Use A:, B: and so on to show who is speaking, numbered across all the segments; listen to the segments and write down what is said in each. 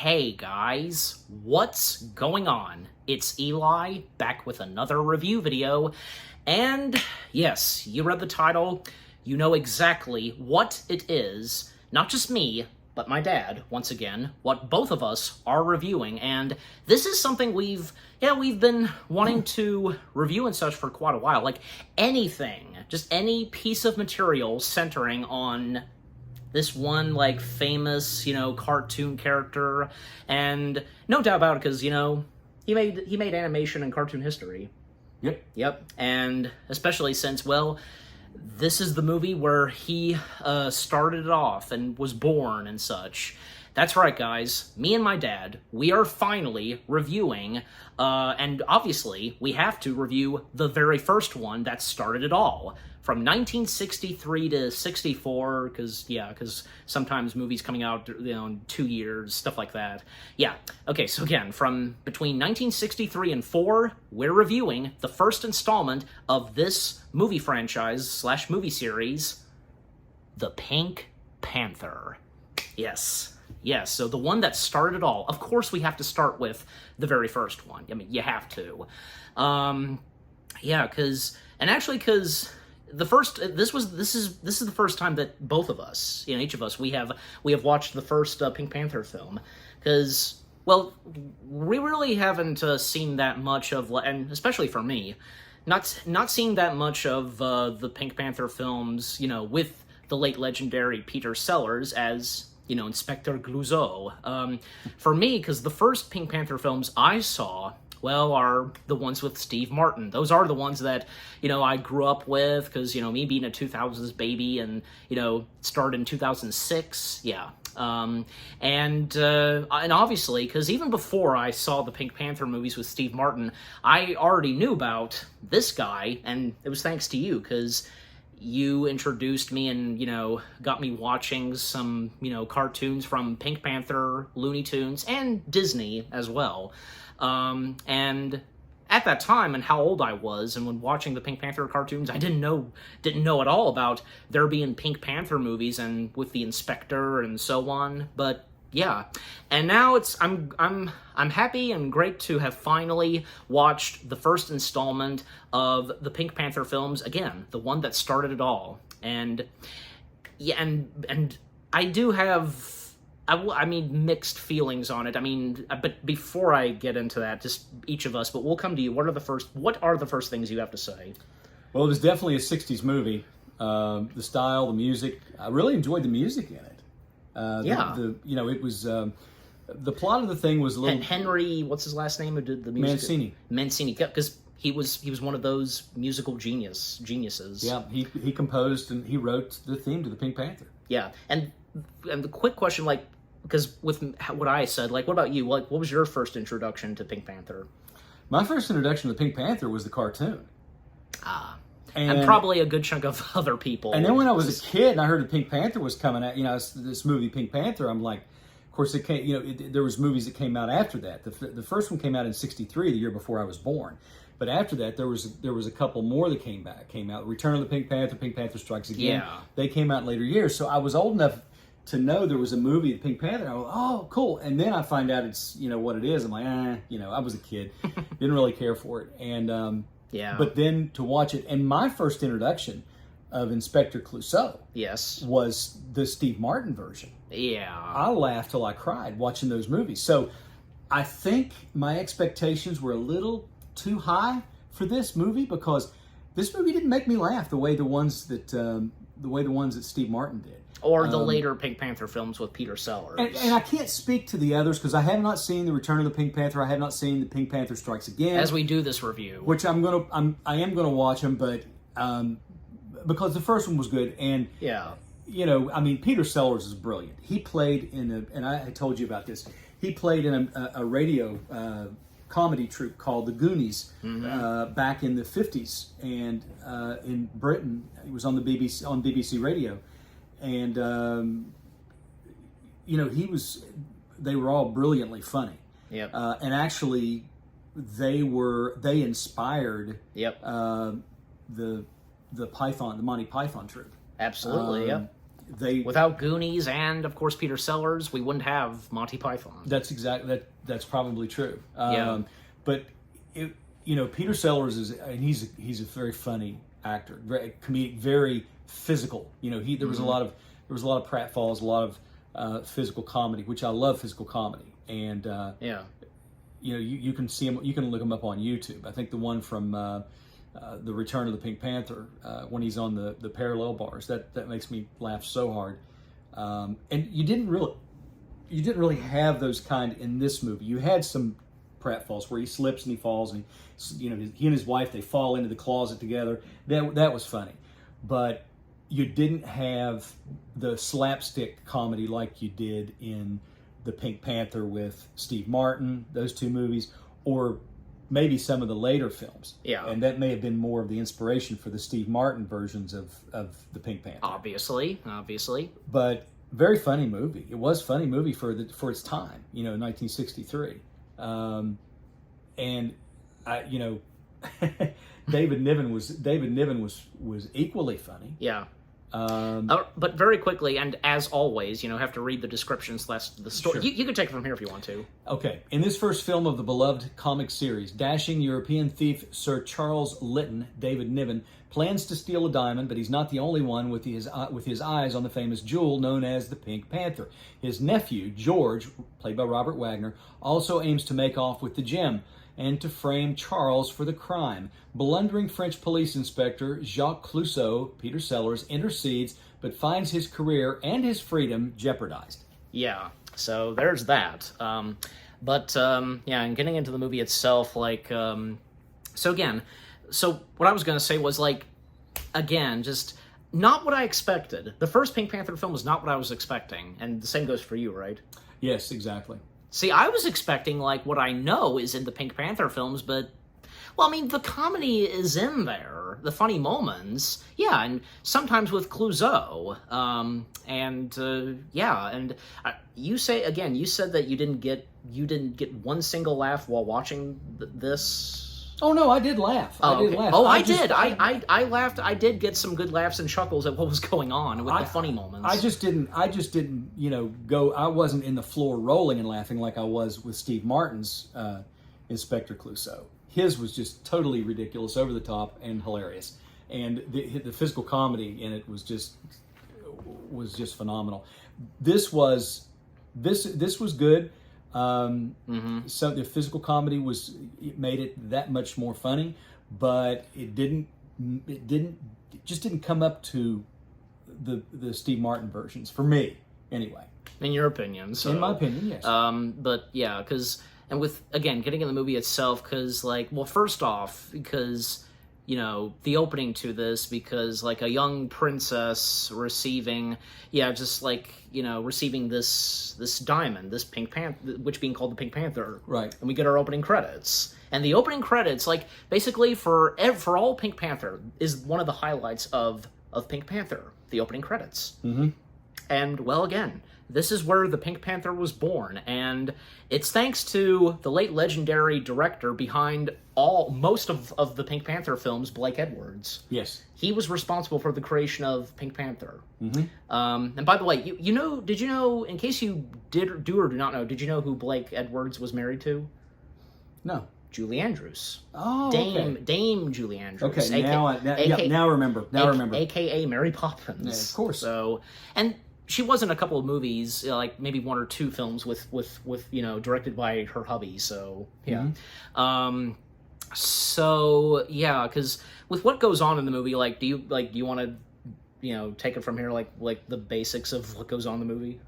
A: Hey guys, what's going on? It's Eli, back with another review video, and yes, you read the title, you know exactly what it is, not just me, but my dad, once again, what both of us are reviewing, and this is something we've been wanting to review and such for quite a while, like anything, just any piece of material centering on this one, like, famous, cartoon character, and no doubt about it, because, he made animation and cartoon history.
B: Yep.
A: And especially since, well, this is the movie where he started it off and was born and such. That's right, guys. Me and my dad, we are finally reviewing, and obviously, we have to review the very first one that started it all. From 1963 to 64, because sometimes movies coming out, in 2 years, stuff like that. Yeah, okay, so again, from between 1963 and 4, we're reviewing the first installment of this movie franchise / movie series, The Pink Panther. Yes, so the one that started it all. Of course, we have to start with the very first one. I mean, you have to. Because this is the first time that both of us, each of us, we have watched the first Pink Panther film, because, well, we really haven't seen that much of, and especially for me, not seeing that much of the Pink Panther films, with the late legendary Peter Sellers as, Inspector Clouseau. For me, because the first Pink Panther films I saw, well, are the ones with Steve Martin. Those are the ones that, I grew up with, because, me being a 2000s baby and, started in 2006, yeah. And obviously, because even before I saw the Pink Panther movies with Steve Martin, I already knew about this guy, and it was thanks to you, because you introduced me and, got me watching some, cartoons from Pink Panther, Looney Tunes, and Disney as well. And at that time, and how old I was, and when watching the Pink Panther cartoons, I didn't know at all about there being Pink Panther movies and with the Inspector and so on. But yeah, and now I'm happy and great to have finally watched the first installment of the Pink Panther films again, the one that started it all. And yeah, and I do have. I mean, mixed feelings on it. I mean, but before I get into that, just each of us, but we'll come to you. What are the first things you have to say?
B: Well, it was definitely a 60s movie. The style, the music. I really enjoyed the music in it. It was, the plot of the thing was a little...
A: Henry, what's his last name, who did the music?
B: Mancini,
A: because he was one of those musical geniuses.
B: Yeah, he composed and he wrote the theme to the Pink Panther.
A: Yeah, and the quick question, because with what I said, what about you? What was your first introduction to Pink Panther?
B: My first introduction to Pink Panther was the cartoon.
A: And probably a good chunk of other people.
B: And then when I was a kid and I heard the Pink Panther was coming out, this movie Pink Panther, I'm like, of course it came, there was movies that came out after that. The first one came out in 63, the year before I was born. But after that, there was a couple more that came out. Return of the Pink Panther Strikes Again.
A: Yeah.
B: They came out in later years. So I was old enough to know there was a movie, The Pink Panther. And I was, oh, cool. And then I find out it's, what it is. I'm like, I was a kid. Didn't really care for it. And,
A: yeah.
B: But then to watch it, and my first introduction of Inspector Clouseau,
A: yes, was
B: the Steve Martin version.
A: Yeah.
B: I laughed till I cried watching those movies. So I think my expectations were a little too high for this movie, because this movie didn't make me laugh the way the ones that Steve Martin did.
A: Or the later Pink Panther films with Peter Sellers.
B: And I can't speak to the others because I have not seen The Return of the Pink Panther. I have not seen The Pink Panther Strikes Again.
A: As we do this review.
B: Which I am gonna watch them, but because the first one was good. And
A: yeah,
B: Peter Sellers is brilliant. He played and I told you about this. He played in a radio comedy troupe called The Goonies, back in the 50s, and in Britain. He was on the BBC Radio. And they were all brilliantly funny.
A: Yep.
B: And actually, they inspired the Monty Python troupe.
A: Absolutely. Yep. Without Goonies and, of course, Peter Sellers, we wouldn't have Monty Python.
B: That's probably true.
A: Yeah.
B: But Peter Sellers he's a very funny actor, very comedic, very physical. There was a lot of pratfalls, a lot of physical comedy, which I love physical comedy, and you can see him. You can look him up on YouTube. I think the one from the Return of the Pink Panther, when he's on the parallel bars, that makes me laugh so hard. And you didn't really have those kind in this movie. You had some pratfalls where he slips and he falls, and he and his wife, they fall into the closet together. That was funny, but you didn't have the slapstick comedy like you did in the Pink Panther with Steve Martin, those two movies, or maybe some of the later films.
A: Yeah.
B: And that may have been more of the inspiration for the Steve Martin versions of the Pink Panther.
A: Obviously.
B: But very funny movie. It was a funny movie for its time, in 1963. And David Niven was equally funny.
A: Yeah. But very quickly, and as always, have to read the descriptions less the story.
B: Sure.
A: You can take it from here if you want to.
B: Okay. In this first film of the beloved comic series, dashing European thief Sir Charles Lytton, David Niven, plans to steal a diamond, but he's not the only one with his eyes on the famous jewel known as the Pink Panther. His nephew, George, played by Robert Wagner, also aims to make off with the gem and to frame Charles for the crime. Blundering French police inspector Jacques Clouseau, Peter Sellers, intercedes but finds his career and his freedom jeopardized.
A: Yeah, so there's that. And getting into the movie itself, so what I was going to say was, just not what I expected. The first Pink Panther film was not what I was expecting, and the same goes for you, right?
B: Yes, exactly.
A: See, I was expecting, what I know is in the Pink Panther films, but, the comedy is in there. The funny moments, and sometimes with Clouseau. You said that you didn't get one single laugh while watching this.
B: Oh no, I did laugh.
A: Oh,
B: I did
A: okay.
B: laugh.
A: Oh, I did. I laughed. I did get some good laughs and chuckles at what was going on with the funny moments.
B: I just didn't. Go. I wasn't in the floor rolling and laughing like I was with Steve Martin's Inspector Clouseau. His was just totally ridiculous, over the top, and hilarious. And the physical comedy in it was just phenomenal. This was good. So the physical comedy made it that much more funny, but it just didn't come up to the Steve Martin versions for me, anyway.
A: In your opinion, so
B: in my opinion, yes.
A: But yeah, and with getting in the movie itself, first off, because the opening to this, because a young princess receiving receiving this diamond, this Pink Panther, which being called the Pink Panther,
B: right?
A: And we get our opening credits, and the opening credits, basically for all Pink Panther, is one of the highlights of Pink Panther, the opening credits.
B: Mm-hmm.
A: And again, this is where the Pink Panther was born, and it's thanks to the late legendary director behind most of the Pink Panther films, Blake Edwards.
B: Yes.
A: He was responsible for the creation of Pink Panther.
B: Mm-hmm.
A: And by the way, did you know, in case you do or do not know, did you know who Blake Edwards was married to?
B: No.
A: Julie Andrews.
B: Oh,
A: Dame Julie Andrews.
B: Okay, now I remember. Now I remember.
A: AKA Mary Poppins.
B: Yeah, of course.
A: So, and she was in a couple of movies, maybe one or two films with directed by her hubby. So yeah.
B: Mm-hmm.
A: Because with what goes on in the movie, do you want to take it from here, like the basics of what goes on in the movie?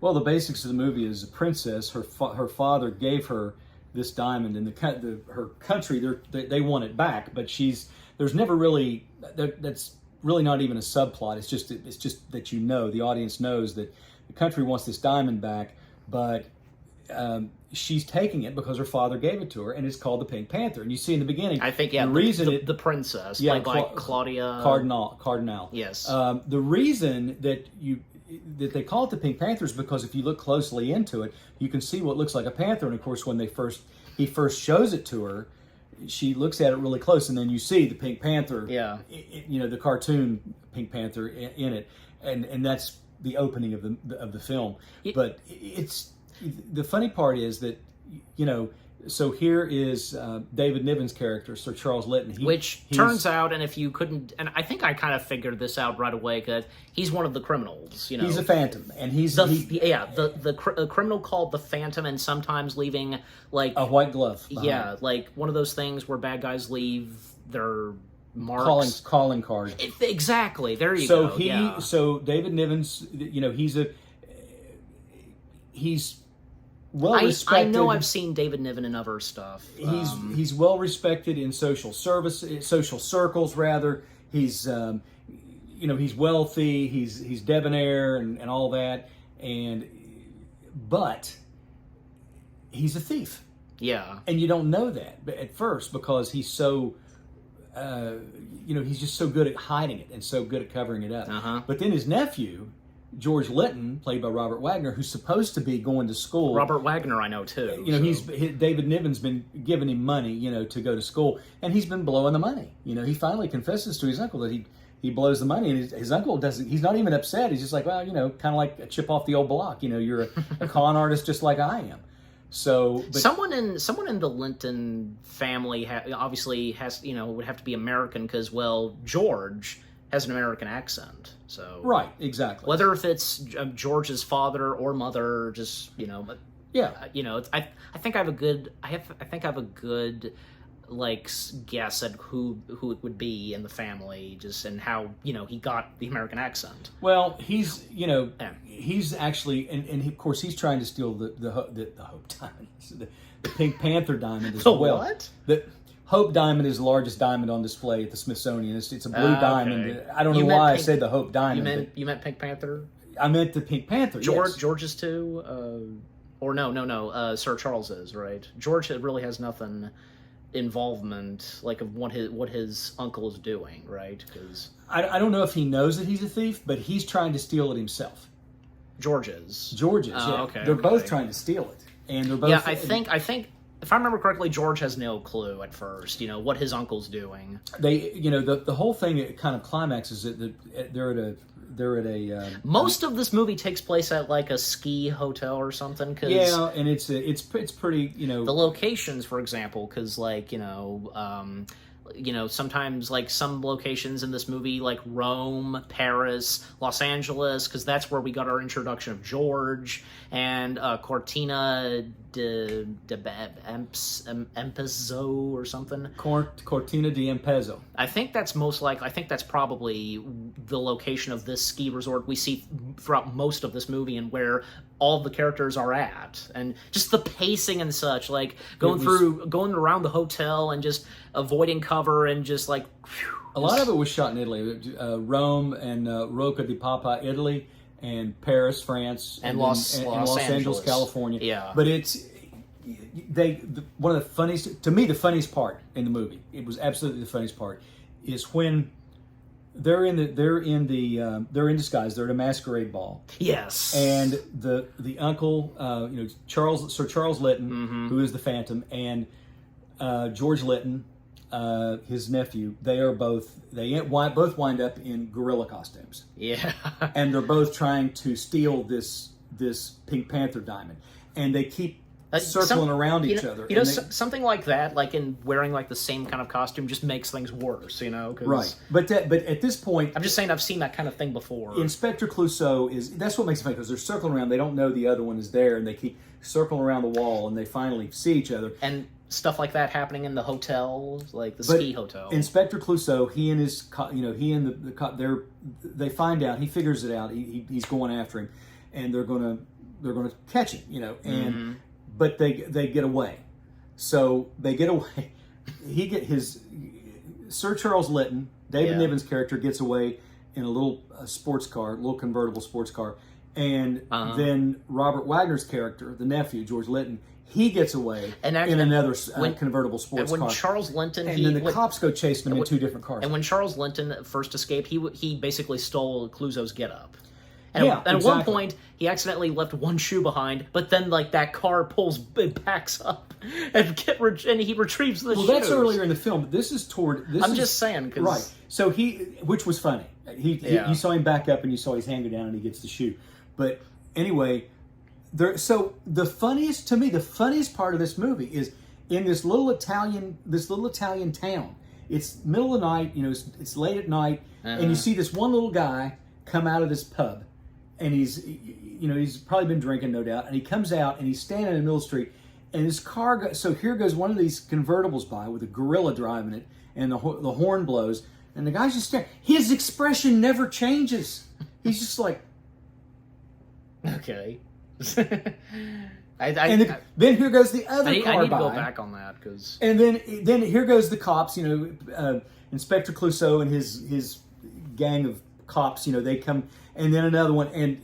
B: Well, the basics of the movie is a princess. Her father gave her this diamond, and her country they want it back, but there's never really that's really not even a subplot. It's just that the audience knows that the country wants this diamond back, but she's taking it because her father gave it to her, and it's called the Pink Panther. And you see in the beginning,
A: I think, the princess, played by Claudia
B: Cardinal.
A: Yes.
B: The reason that they call it the Pink Panther is because if you look closely into it, you can see what looks like a panther. And of course, when he first shows it to her, she looks at it really close, and then you see the Pink Panther.
A: Yeah.
B: The cartoon Pink Panther in it, and that's the opening of the film. But it's the funny part is that, you know, so here is David Niven's character, Sir Charles Lytton.
A: Which turns out, and if you couldn't, and I think I kind of figured this out right away, because he's one of the criminals. You know,
B: he's a phantom, and he's
A: the criminal called the Phantom, and sometimes leaving like
B: a white glove.
A: Yeah, like one of those things where bad guys leave their marks.
B: Calling card.
A: Exactly. There you go.
B: So David Niven's, you know, he's well respected.
A: I know I've seen David Niven in other stuff.
B: He's well respected in social circles rather. He's you know, he's wealthy. He's debonair and all that. But he's a thief.
A: Yeah.
B: And you don't know that at first because he's so you know, he's just so good at hiding it and so good at covering it up.
A: Uh-huh.
B: But then his nephew, George Lytton, played by Robert Wagner, who's supposed to be going to school.
A: Robert Wagner, I know too.
B: You know, David Niven's been giving him money, you know, to go to school, and he's been blowing the money. You know, he finally confesses to his uncle that he blows the money, and his uncle doesn't. He's not even upset. He's just like, well, you know, kind of like a chip off the old block. You know, you're a con artist just like I am. So, but
A: someone in the Linton family obviously has, you know, would have to be American because, well, George has an American accent. So
B: right, exactly.
A: Whether if it's George's father or mother, just, you know, but
B: yeah,
A: you know, I think I have a good like guess at who it would be in the family, just and how, you know, he got the American accent.
B: Well, he's, you know, he's actually, and of course he's trying to steal the Hope Diamond, the Pink Panther diamond as well.
A: What?
B: The Hope Diamond is the largest diamond on display at the Smithsonian. It's a blue diamond.
A: Okay.
B: I don't know why I said the Hope Diamond.
A: You meant Pink Panther?
B: I meant the Pink Panther. Yes.
A: George's too, or no. Sir Charles is right. George really has nothing involvement like of what his uncle is doing, right? Because
B: I don't know if he knows that he's a thief, but he's trying to steal it himself.
A: George is.
B: Yeah.
A: Okay.
B: They're both trying to steal it, and they're both.
A: Yeah, I think. If I remember correctly, George has no clue at first, you know, what his uncle's doing.
B: They, you know, the whole thing kind of climaxes that they're at a.
A: Most of this movie takes place at like a ski hotel or something. Cause
B: yeah, and it's pretty, you know.
A: The locations, for example, because like, you know, sometimes like some locations in this movie, like Rome, Paris, Los Angeles, because that's where we got our introduction of George, and Cortina d'Ampezzo or something.
B: Cortina d'Ampezzo.
A: I think that's probably the location of this ski resort we see throughout most of this movie, and where all the characters are at, and just the pacing and such, like going around the hotel and just avoiding cover and just like.
B: A lot of it was shot in Italy, Rome and Rocca di Papa, Italy, and Paris, France,
A: and Los
B: Angeles, California.
A: Yeah,
B: but one of the funniest, to me, the funniest part in the movie. It was absolutely the funniest part, is when they're in disguise. They're at a masquerade ball.
A: Yes,
B: and the uncle, you know, Sir Charles Lytton, who is the Phantom, and George Lytton, his nephew, they both wind up in gorilla costumes.
A: Yeah,
B: and they're both trying to steal this Pink Panther diamond, and they keep circling around each other.
A: You know, something like that, like in wearing like the same kind of costume, just makes things worse. You know,
B: right? But at this point,
A: I'm just saying I've seen that kind of thing before.
B: Inspector Clouseau that's what makes it funny, because they're circling around. They don't know the other one is there, and they keep circling around the wall, and they finally see each other.
A: And stuff like that happening in the hotel, like the ski hotel.
B: Inspector Clouseau, they find out. He figures it out. He's going after him, and they're gonna catch him. You know, and but they get away. So they get away. Sir Charles Lytton, David Niven's character, gets away in a little convertible sports car, and then Robert Wagner's character, the nephew, George Lytton, he gets away in another convertible sports car.
A: When Charles Linton,
B: then the cops go chasing him in two different cars.
A: And when Charles Linton first escaped, he basically stole Clouseau's getup. And,
B: Yeah,
A: and at one
B: exactly.
A: point, he accidentally left one shoe behind, but then like that car it backs up and he retrieves the shoes.
B: Well, that's earlier in the film, but this is toward.
A: I'm just saying, cause,
B: right. So which was funny. You saw him back up, and you saw his hand go down, and he gets the shoe. But anyway, so the funniest part of this movie is in this little Italian town. It's middle of the night, it's late at night, and you see this one little guy come out of this pub, and he's probably been drinking, no doubt, and he comes out and he's standing in the middle of the street, and his car so here goes one of these convertibles by with a gorilla driving it, and the horn blows, and the guy's just staring. His expression never changes. He's just like,
A: okay.
B: Then here goes the other car
A: I need
B: by.
A: to go back on that because.
B: And then here goes the cops. Inspector Clouseau and his gang of cops. They come, and then another one, and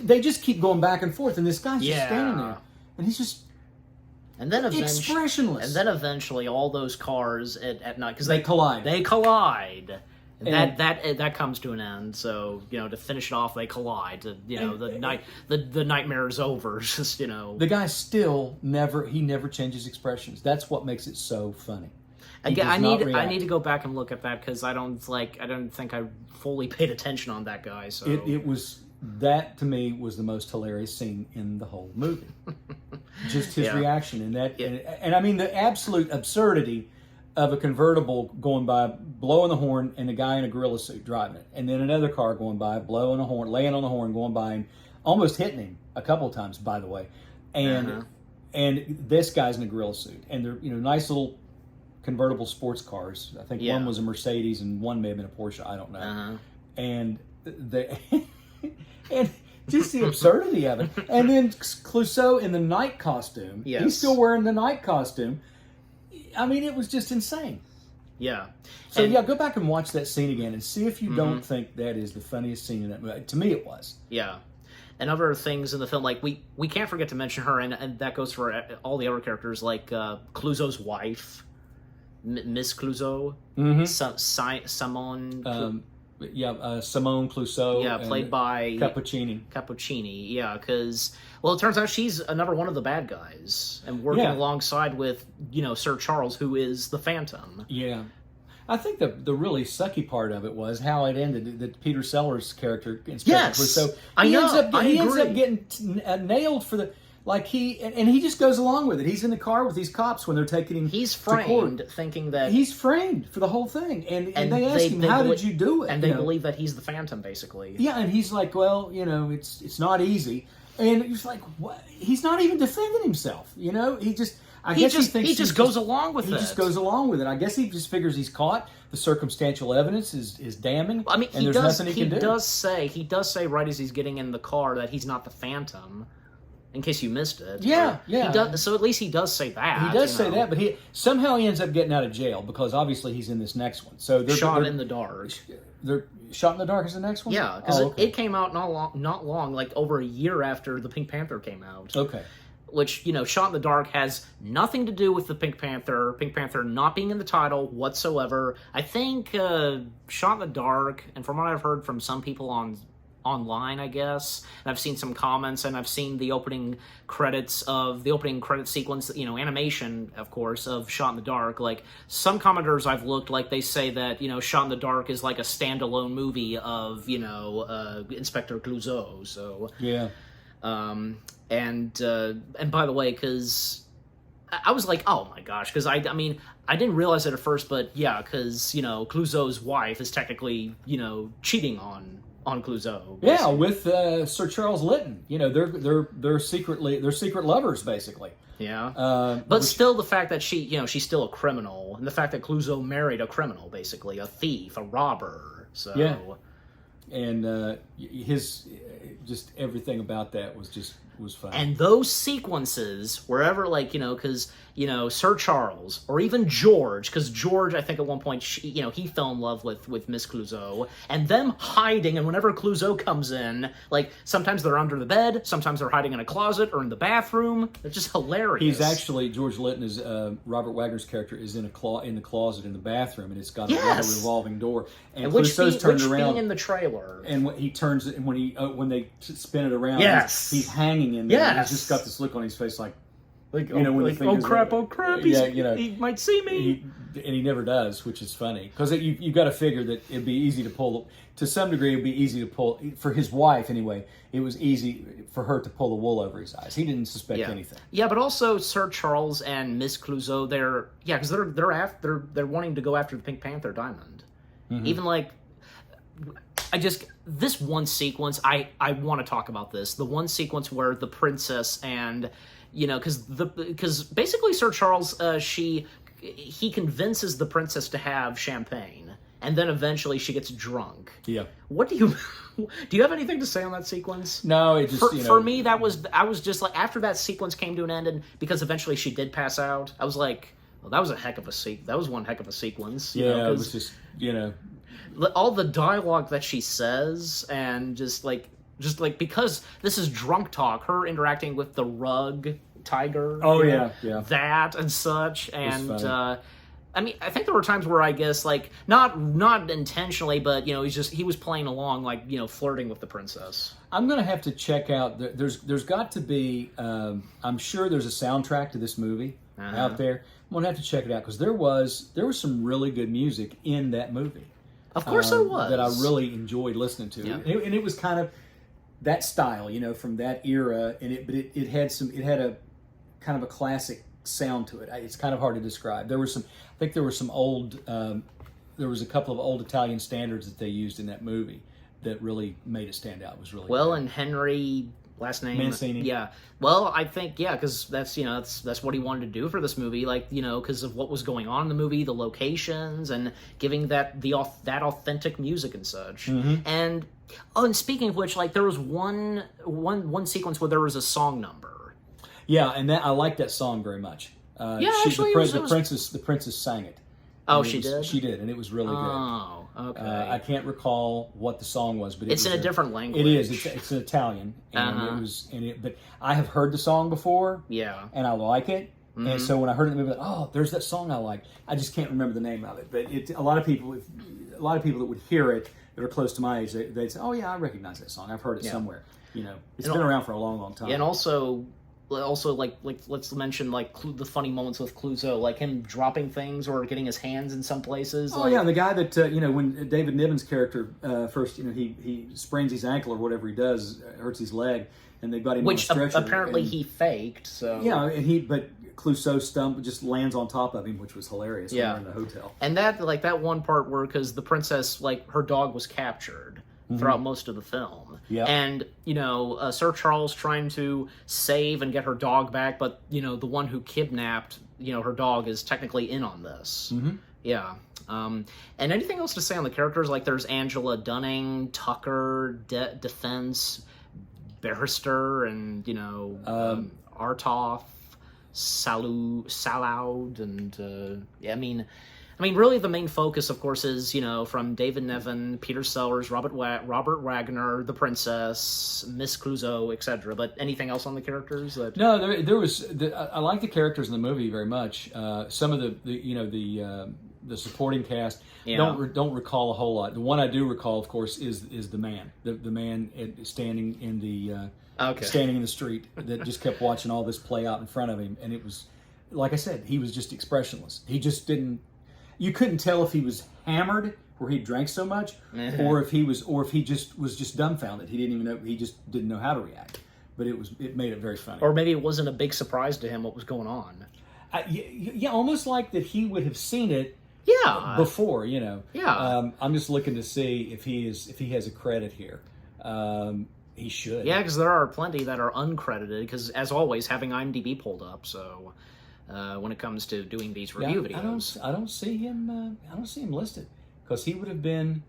B: they just keep going back and forth. And this guy's just standing there, and he's just expressionless.
A: And then eventually, all those cars at night because
B: they collide.
A: They collide. And that comes to an end. So to finish it off, they collide. The nightmare is over. Just
B: the guy still never changes expressions. That's what makes it so funny.
A: Again, I need to go back and look at that because I don't think I fully paid attention on that guy. So
B: that to me was the most hilarious scene in the whole movie. Just his reaction and I mean the absolute absurdity of a convertible going by, blowing the horn, and a guy in a gorilla suit driving it. And then another car going by, blowing a horn, laying on the horn, going by him, almost hitting him a couple of times, by the way. And this guy's in a gorilla suit. And they're, nice little convertible sports cars. I think one was a Mercedes and one may have been a Porsche. I don't know. And and just the absurdity of it. And then Clouseau in the night costume.
A: Yes.
B: He's still wearing the night costume. I mean, it was just insane.
A: Yeah.
B: So, go back and watch that scene again and see if you don't think that is the funniest scene in that movie. To me, it was.
A: Yeah. And other things in the film, like, we can't forget to mention her, and that goes for all the other characters, like Clouseau's wife, Miss Clouseau, Simone...
B: Simone Clouseau.
A: Yeah, played by...
B: Cappuccini,
A: yeah, because... Well, it turns out she's another one of the bad guys, and working alongside with, Sir Charles, who is the Phantom.
B: Yeah. I think the really sucky part of it was how it ended, that Peter Sellers' character, Inspector Clouseau, he ends up getting nailed for the... Like he just goes along with it. He's in the car with these cops when they're taking him.
A: He's framed, thinking that
B: he's framed for the whole thing. And they ask him, "How did you do it?"
A: And they believe that he's the Phantom, basically.
B: Yeah, and he's like, "Well, it's not easy." And he's like, "What?" He's not even defending himself. He just. He just goes along with it. He just goes along with it. I guess he just figures he's caught. The circumstantial evidence is damning.
A: I mean,
B: and there's nothing he can do.
A: He does say right as he's getting in the car that he's not the Phantom. In case you missed it.
B: Yeah.
A: He does, so at least he does say that.
B: He does say that, but he ends up getting out of jail because obviously he's in this next one. So they're
A: Shot in the Dark.
B: They're Shot in the Dark is the next one?
A: Yeah, because it came out not long, like over a year after the Pink Panther came out.
B: Okay.
A: Which, Shot in the Dark has nothing to do with the Pink Panther. Pink Panther not being in the title whatsoever. I think Shot in the Dark, and from what I've heard from some people online, I guess. And I've seen some comments, and I've seen the opening credit sequence, animation, of course, of Shot in the Dark. Like, some commenters I've looked, like, they say that, Shot in the Dark is like a standalone movie of, Inspector Clouseau, so...
B: Yeah.
A: And by the way, because I was like, oh my gosh, because I mean, I didn't realize it at first, but yeah, because, Clouseau's wife is technically, cheating on Clouseau. Basically.
B: Yeah, with Sir Charles Lytton. They're secret lovers, basically.
A: Yeah. But still, the fact that she's still a criminal, and the fact that Clouseau married a criminal, basically, a thief, a robber. So
B: yeah. And his just everything about that was just was funny.
A: And those sequences, wherever, like, because, Sir Charles, or even George, because George, I think at one point, he fell in love with Miss Clouseau, and them hiding, and whenever Clouseau comes in, like, sometimes they're under the bed, sometimes they're hiding in a closet or in the bathroom. It's just hilarious.
B: He's actually, George Litton is, Robert Wagner's character is in the closet in the bathroom, and it's got a revolving door. And Clouseau's turned around.
A: Being in the trailer.
B: And when he turns, and when they spin it around,
A: yes,
B: he's hanging in there.
A: Yes.
B: And he's just got this look on his face like
A: when
B: oh
A: crap, he might see me.
B: And he never does, which is funny. Because you've got to figure that it'd be easy to pull, to some degree, it'd be easy to pull, for his wife anyway, it was easy for her to pull the wool over his eyes. He didn't suspect anything.
A: Yeah, but also Sir Charles and Miss Clouseau, because they're wanting to go after the Pink Panther diamond. Mm-hmm. Even like, this one sequence, I want to talk about this. The one sequence where the princess and, because basically Sir Charles, he convinces the princess to have champagne, and then eventually she gets drunk.
B: Yeah.
A: What do you have anything to say on that sequence?
B: No, it just,
A: for me, I was just like, after that sequence came to an end, and because eventually she did pass out, I was like, well, that was one heck of a sequence.
B: Yeah, it was just,
A: all the dialogue that she says, and just like because this is drunk talk, her interacting with the rug tiger.
B: Oh yeah.
A: That and such, and I mean, I think there were times where I guess like not intentionally, but he was playing along, like flirting with the princess.
B: I'm gonna have to check out. There's got to be. I'm sure there's a soundtrack to this movie out there. I'm gonna have to check it out because there was some really good music in that movie.
A: Of course there was.
B: That I really enjoyed listening to.
A: Yeah.
B: And it was kind of that style, from that era, and it had a kind of a classic sound to it. It's kind of hard to describe. There was some old, there was a couple of old Italian standards that they used in that movie that really made it stand out. It was really
A: well,
B: good.
A: And Henry, last name
B: Mancini.
A: Yeah. Well, I think because that's that's what he wanted to do for this movie, like because of what was going on in the movie, the locations, and giving that authentic music and such.
B: Mm-hmm.
A: And speaking of which, like there was one sequence where there was a song number.
B: Yeah, and I liked that song very much. The princess sang it.
A: Oh, she did?
B: She did, and it was really good.
A: Oh, okay.
B: I can't recall what the song was, but
A: it's in a different language.
B: It is. It's in Italian, and but I have heard the song before.
A: Yeah,
B: and I like it.
A: Mm-hmm.
B: And so when I heard it in the movie, there's that song I like. I just can't remember the name of it. But a lot of people that would hear it that are close to my age, they'd say, "Oh yeah, I recognize that song. I've heard it somewhere." It's been around for a long, long time.
A: And also like let's mention like the funny moments with Clouseau, like him dropping things or getting his hands in some places.
B: Oh yeah, the guy that when David Niven's character first he sprains his ankle or whatever he does, hurts his leg, and they got him on a stretcher.
A: Apparently he faked. So
B: yeah, but Clouseau just lands on top of him, which was hilarious. When they're in the hotel.
A: And that one part where because the princess, like her dog was captured throughout most of the film.
B: Yeah.
A: And, Sir Charles trying to save and get her dog back, but, the one who kidnapped, her dog is technically in on this.
B: Mm-hmm.
A: Yeah. And anything else to say on the characters? Like there's Angela Dunning, Tucker, Defense, Barrister, and, Artoff, Salaud, and, I mean, really, the main focus, of course, is from David Niven, Peter Sellers, Robert Wagner, the princess, Miss Clouseau, etc. But anything else on the characters?
B: No, there was. I like the characters in the movie very much. Some of the supporting cast don't recall a whole lot. The one I do recall, of course, is the man, the man standing in the street that just kept watching all this play out in front of him, and it was, like I said, he was just expressionless. He just didn't. You couldn't tell if he was hammered or he drank so much, or if he just was dumbfounded. He didn't even know. He just didn't know how to react. But it made it very funny.
A: Or maybe it wasn't a big surprise to him what was going on.
B: Yeah, almost like that he would have seen it.
A: Yeah.
B: Before,
A: Yeah.
B: I'm just looking to see if he has a credit here. He should.
A: Yeah, because there are plenty that are uncredited. Because as always, having IMDb pulled up, so. When it comes to doing these review videos,
B: I don't see him. I don't see him listed because he would have been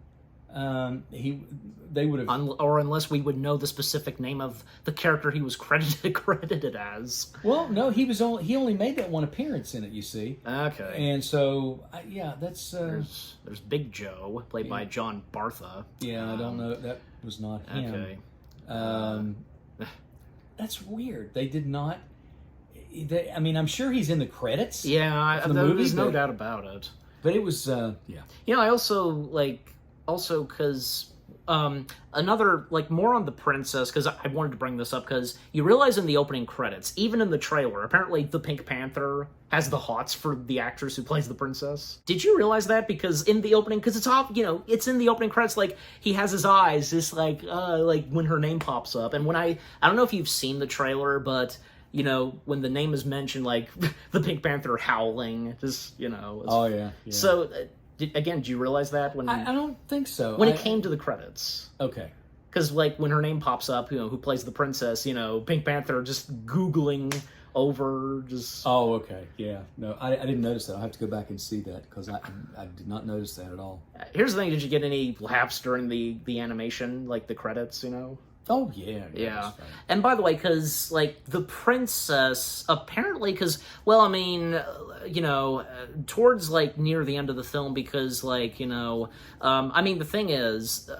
B: They would have.
A: Or unless we would know the specific name of the character he was credited as.
B: Well, no, he only made that one appearance in it. You see.
A: Okay.
B: And so, yeah, that's.
A: There's Big Joe, played by John Bartha.
B: Yeah, I don't know. That was not him.
A: Okay.
B: That's weird. They did not. I mean, I'm sure he's in the credits.
A: Yeah,
B: of the movie,
A: there's no doubt about it.
B: But it was, yeah.
A: You know, I also because another, like, more on the princess, because I wanted to bring this up, because you realize in the opening credits, even in the trailer, apparently the Pink Panther has the hots for the actress who plays the princess. Did you realize that? Because in the opening, because it's off, you know, it's in the opening credits, like, he has his eyes just like when her name pops up. And when I don't know if you've seen the trailer, but you know, when the name is mentioned, like, the Pink Panther howling, just, you know.
B: Oh, yeah.
A: So, did you realize that? When
B: I don't think so.
A: When it came to the credits.
B: Okay.
A: Because, like, when her name pops up, you know, who plays the princess, you know, Pink Panther just Googling over, just...
B: Oh, okay. Yeah. No, I didn't notice that. I'll have to go back and see that, because I did not notice that at all.
A: Here's the thing, did you get any laughs during the animation, like, the credits, you know?
B: Oh, yeah.
A: Yeah. And by the way, because, like, the princess, apparently, because, well, I mean, you know, towards, like, near the end of the film, because, like, you know, I mean, the thing is,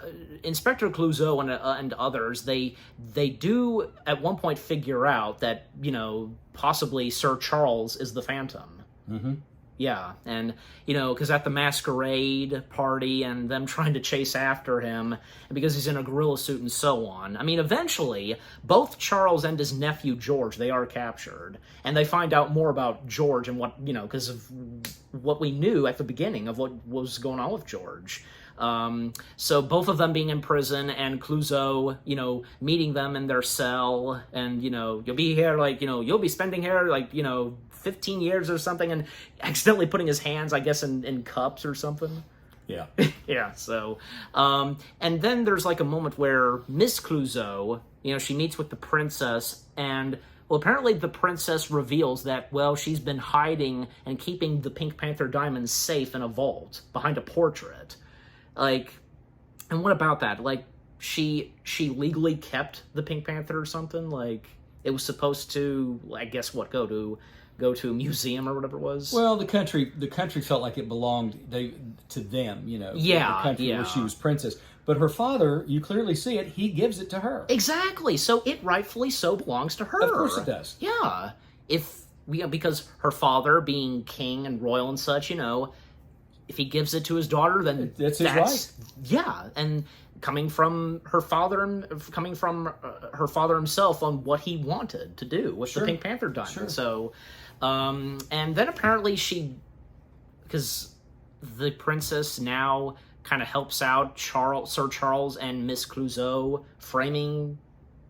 A: Inspector Clouseau and others, they do, at one point, figure out that, you know, possibly Sir Charles is the Phantom.
B: Mm-hmm.
A: Yeah, and, you know, because at the masquerade party and them trying to chase after him, and because he's in a gorilla suit and so on, I mean, eventually, both Charles and his nephew George, they are captured, and they find out more about George and what, you know, because of what we knew at the beginning of what was going on with George. So both of them being in prison, and Clouseau, you know, meeting them in their cell, and, you know, you'll be here, like, you know, you'll be spending here, like, you know, 15 years or something, and accidentally putting his hands, I guess, in cups or something.
B: Yeah.
A: Yeah, so, and then there's, like, a moment where Miss Clouseau, you know, she meets with the princess, and, well, apparently the princess reveals that, well, she's been hiding and keeping the Pink Panther diamonds safe in a vault behind a portrait. Like, and what about that? Like, she legally kept the Pink Panther or something? Like, it was supposed to, I guess, what, go to a museum or whatever it was?
B: Well, the country felt like it belonged to them, you know.
A: Yeah,
B: the country where she was princess. But her father, you clearly see it, he gives it to her.
A: Exactly. So it rightfully so belongs to her.
B: Of course it does.
A: Yeah. Because her father, being king and royal and such, you know, if he gives it to his daughter, then
B: that's his right.
A: Yeah, and coming from her father himself on what he wanted to do with the Pink Panther diamond.
B: Sure.
A: So, and then apparently because the princess now kind of helps out Sir Charles and Miss Clouseau framing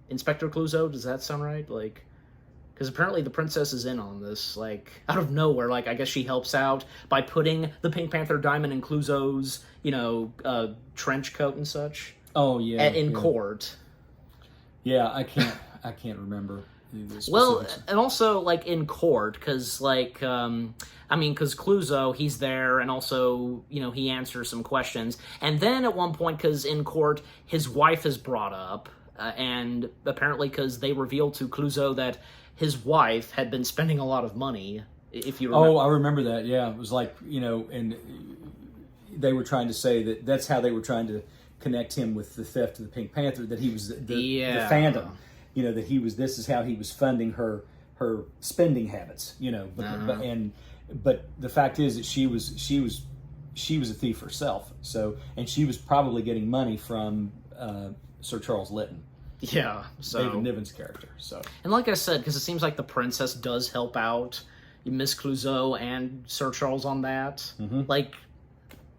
A: Inspector Clouseau. Does that sound right? Like, because apparently the princess is in on this, like, out of nowhere. Like, I guess she helps out by putting the Pink Panther diamond in Clouseau's, you know, trench coat and such.
B: Oh, yeah.
A: In court.
B: Yeah, I can't remember.
A: Well, and also, like, in court, because, like, because Clouseau, he's there, and also, you know, he answers some questions. And then at one point, because in court, his wife is brought up, and apparently because they reveal to Clouseau that his wife had been spending a lot of money, if you remember.
B: Oh, I remember that, yeah. It was like, you know, and they were trying to say that's how they were trying to connect him with the theft of the Pink Panther, that he was the Phantom. You know, that this is how he was funding her spending habits, you know. But the fact is that she was a thief herself. So, and she was probably getting money from Sir Charles Lytton.
A: Yeah, so
B: David Niven's character. So,
A: and like I said, because it seems like the princess does help out Miss Clouseau and Sir Charles on that.
B: Mm-hmm.
A: Like,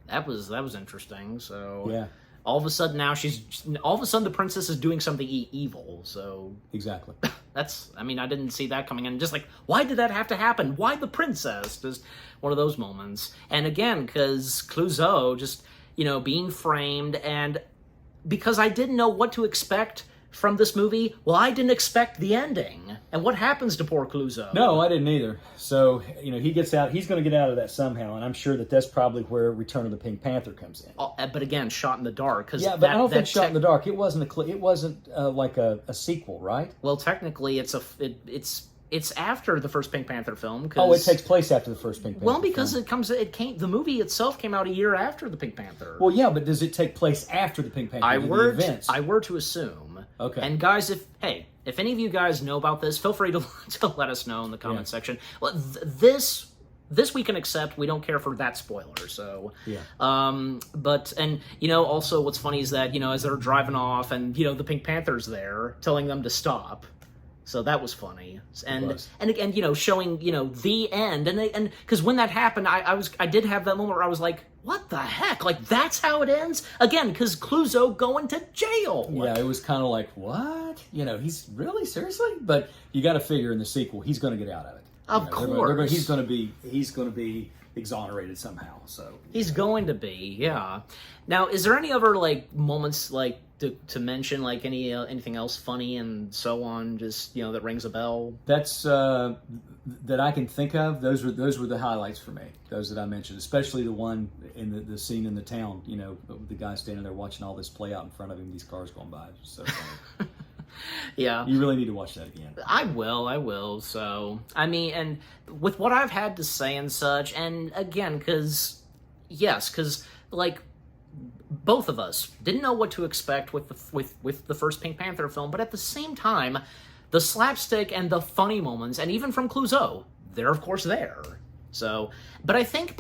A: that was interesting. So
B: yeah,
A: of a sudden the princess is doing something evil. So
B: exactly.
A: I didn't see that coming in. Just like, why did that have to happen? Why the princess? Just one of those moments. And again, because Clouseau just, you know, being framed, and because I didn't know what to expect from this movie, well, I didn't expect the ending. And what happens to poor Clouseau?
B: No, I didn't either. So, he gets out. He's going to get out of that somehow, and I'm sure that's probably where Return of the Pink Panther comes in.
A: But again, shot in the dark.
B: Yeah, but I don't think Shot in the Dark. It wasn't like a sequel, right?
A: Well, technically, it's after the first Pink Panther film.
B: Oh, it takes place after the first Pink Panther.
A: Well, because film. The movie itself came out a year after the Pink Panther.
B: Well, yeah, but does it take place after the Pink Panther?
A: I were to assume.
B: Okay.
A: And guys, if any of you guys know about this, feel free to let us know in the comment section. Well, this we can accept. We don't care for that spoiler. So
B: yeah.
A: But also what's funny is that as they're driving off and the Pink Panther's there telling them to stop. So that was funny, and again, showing the end, and because when that happened, I did have that moment where I was like, what the heck? Like that's how it ends again? Because Clouseau going to jail.
B: Yeah, it was kind of like what? He's really seriously, but you got to figure in the sequel he's going to get out of it.
A: Of course,
B: he's going to be exonerated somehow. So
A: he's going to be, yeah. Now, is there any other moments to mention, anything else funny and so on, just that rings a bell?
B: That's that I can think of. Those were the highlights for me. Those that I mentioned, especially the one in the scene in the town. The guy standing there watching all this play out in front of him. These cars going by. It's so funny.
A: Yeah.
B: You really need to watch that again.
A: I will. So, and with what I've had to say and such, and again, because both of us didn't know what to expect with the first Pink Panther film, but at the same time, the slapstick and the funny moments, and even from Clouseau, they're of course there. So, but I think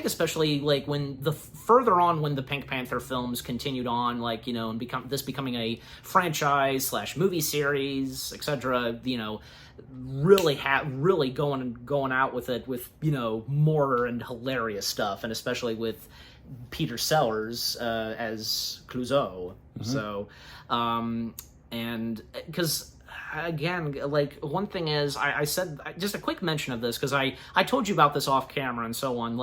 A: especially when further on when the Pink Panther films continued on, and becoming a franchise / movie series, etc. Really going out with it with more and hilarious stuff, and especially with Peter Sellers as Clouseau. Mm-hmm. So, and because. Again, one thing is, I said, just a quick mention of this, because I told you about this off camera and so on.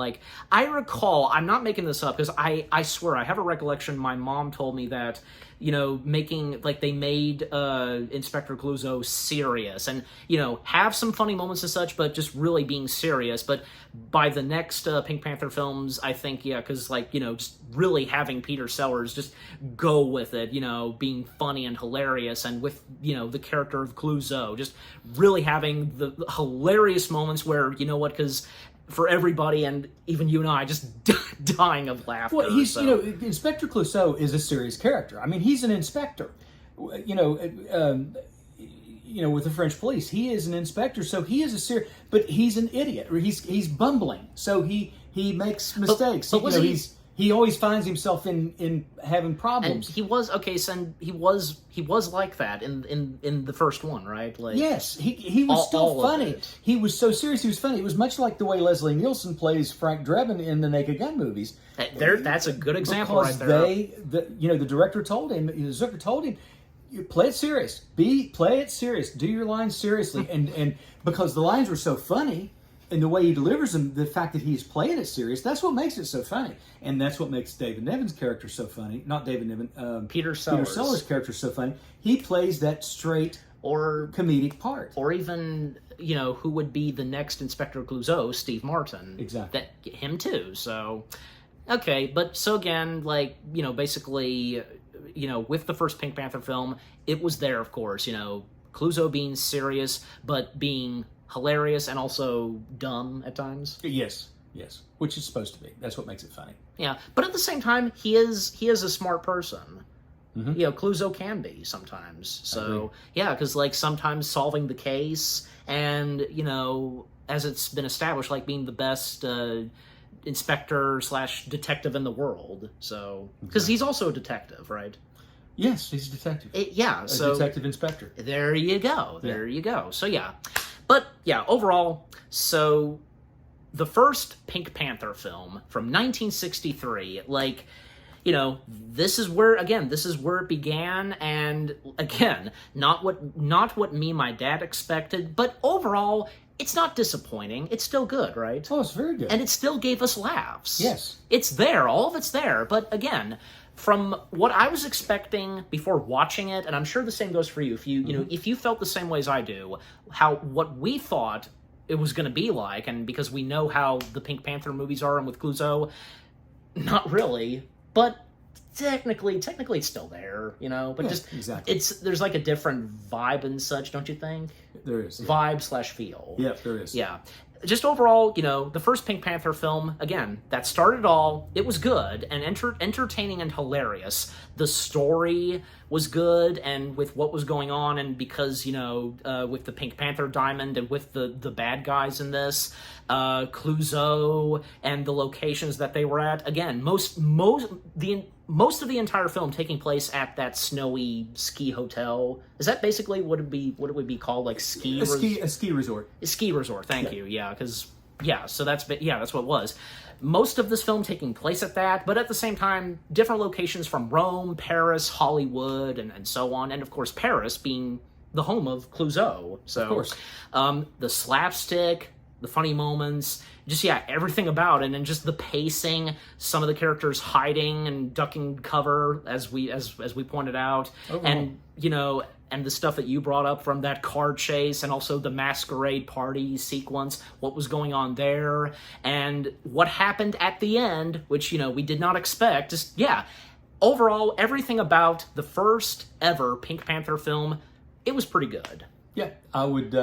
A: I recall, I'm not making this up, because I swear, I have a recollection, my mom told me that, they made Inspector Clouseau serious, and, have some funny moments and such, but just really being serious. But by the next Pink Panther films, I think, because, just really having Peter Sellers just go with it, being funny and hilarious, and with, the character of Clouseau, just really having the hilarious moments where, because for everybody, and even you and I, just dying of laughter.
B: Well, Inspector Clouseau is a serious character. I mean, he's an inspector. With the French police, he is an inspector, so he is but he's an idiot, or he's bumbling, so he makes mistakes. He always finds himself in having problems.
A: And he was he was like that in the first one, right?
B: Yes, he was still funny. He was so serious. He was funny. It was much like the way Leslie Nielsen plays Frank Drebin in the Naked Gun movies.
A: That's a good example,
B: because
A: right there.
B: The director told him, Zucker told him, you play it serious. Play it serious. Do your lines seriously, and because the lines were so funny. And the way he delivers them, the fact that he's playing it serious, that's what makes it so funny. And that's what makes David Niven's character so funny. Not David Niven,
A: Peter Sellers'
B: character so funny. He plays that straight or comedic part.
A: Or even, who would be the next Inspector Clouseau, Steve Martin.
B: Exactly.
A: Him too, so... Okay, but so again, basically, with the first Pink Panther film, it was there, of course, Clouseau being serious, but being hilarious and also dumb at times.
B: Yes, which is supposed to be. That's what makes it funny.
A: Yeah, but at the same time, he is a smart person. Mm-hmm. Clouseau can be sometimes. So yeah, because sometimes solving the case and as it's been established, being the best inspector / detective in the world. So because he's also a detective, right?
B: Yes, he's a detective.
A: Detective
B: inspector.
A: There you go. You go. So yeah. But, yeah, overall, so the first Pink Panther film from 1963, this is where it began, and, again, not what me and my dad expected, but overall, it's not disappointing. It's still good, right?
B: Oh, it's very good.
A: And it still gave us laughs.
B: Yes.
A: It's there. All of it's there. But, again, from what I was expecting before watching it, and I'm sure the same goes for you. If if you felt the same way as I do, what we thought it was going to be like, and because we know how the Pink Panther movies are, and with Clouseau, not really, but technically it's still there, but just
B: exactly.
A: There's like a different vibe and such, don't you think?
B: There is. Yeah.
A: Vibe/feel.
B: Yeah, there is.
A: Yeah. Just overall, the first Pink Panther film, again, that started it all. It was good and entertaining and hilarious. The story was good, and with what was going on, and because, with the Pink Panther diamond and with the bad guys in this, Clouseau and the locations that they were at, again, most of the entire film taking place at that snowy ski hotel. Is that basically what it would be called, like
B: a ski resort?
A: A ski resort. Thank you. Yeah, because so that's what it was. Most of this film taking place at that, but at the same time, different locations from Rome, Paris, Hollywood, and so on, and of course Paris being the home of Clouseau. So,
B: of course,
A: the slapstick, the funny moments, just everything about it, and just the pacing, some of the characters hiding and ducking cover, as we pointed out, and and the stuff that you brought up from that car chase, and also the masquerade party sequence, what was going on there, and what happened at the end, which we did not expect. Just overall, everything about the first ever Pink Panther film, it was pretty good.
B: Yeah, I would.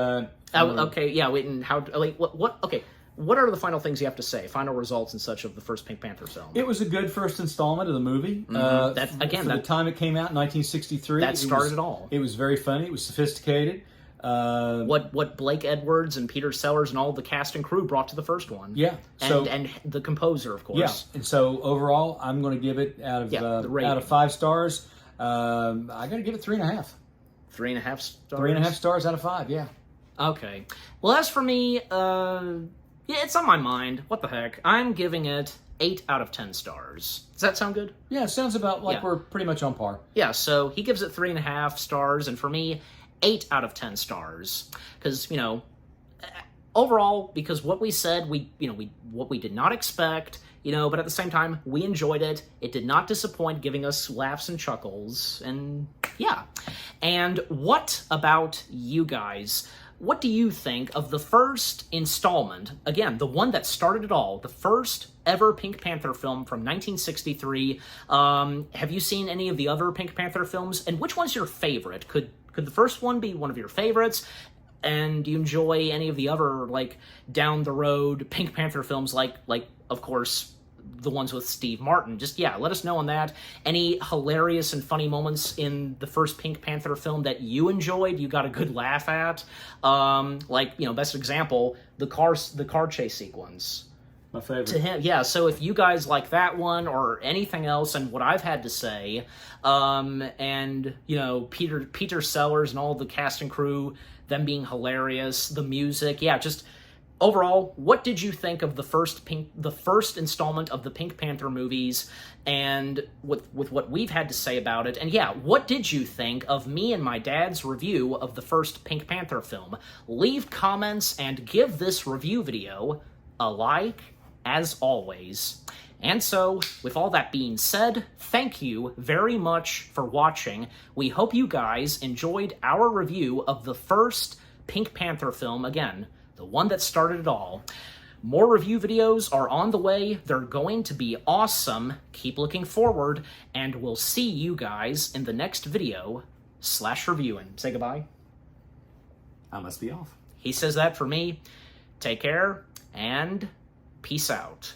A: Okay, yeah. Wait, and how? Like, what? Okay, what are the final things you have to say? Final results and such of the first Pink Panther film.
B: It was a good first installment of the movie.
A: For
B: the time it came out in 1963,
A: that started it all.
B: It was very funny. It was sophisticated.
A: What Blake Edwards and Peter Sellers and all the cast and crew brought to the first one.
B: Yeah.
A: And the composer, of course.
B: Yeah. And so overall, I'm going to give it out of 5 stars. I got to give it 3.5.
A: 3.5 stars.
B: 3.5 stars out of 5. Yeah.
A: Okay. Well, as for me, it's on my mind. What the heck? I'm giving it 8 out of 10 stars. Does that sound good?
B: Yeah, it sounds about like we're pretty much on par.
A: Yeah, so he gives it 3.5 stars, and for me, 8 out of 10 stars. Because, overall, because what we said, what we did not expect, but at the same time, we enjoyed it. It did not disappoint, giving us laughs and chuckles, and yeah. And what about you guys? What do you think of the first installment? Again, the one that started it all, the first ever Pink Panther film from 1963. Have you seen any of the other Pink Panther films? And which one's your favorite? Could the first one be one of your favorites? And do you enjoy any of the other, like, down the road Pink Panther films, like of course, the ones with Steve Martin? Just, let us know on that. Any hilarious and funny moments in the first Pink Panther film that you enjoyed, you got a good laugh at? Best example, the car chase sequence.
B: My favorite.
A: To him, yeah. So if you guys like that one or anything else, and what I've had to say, and Peter Sellers and all the cast and crew, them being hilarious, the music, just overall, what did you think of the first installment of the Pink Panther movies, and with what we've had to say about it? And what did you think of me and my dad's review of the first Pink Panther film? Leave comments and give this review video a like, as always. And so, with all that being said, thank you very much for watching. We hope you guys enjoyed our review of the first Pink Panther film, again, the one that started it all. More review videos are on the way. They're going to be awesome. Keep looking forward, and we'll see you guys in the next video /reviewing. Say goodbye.
B: I must be off.
A: He says that for me. Take care, and peace out.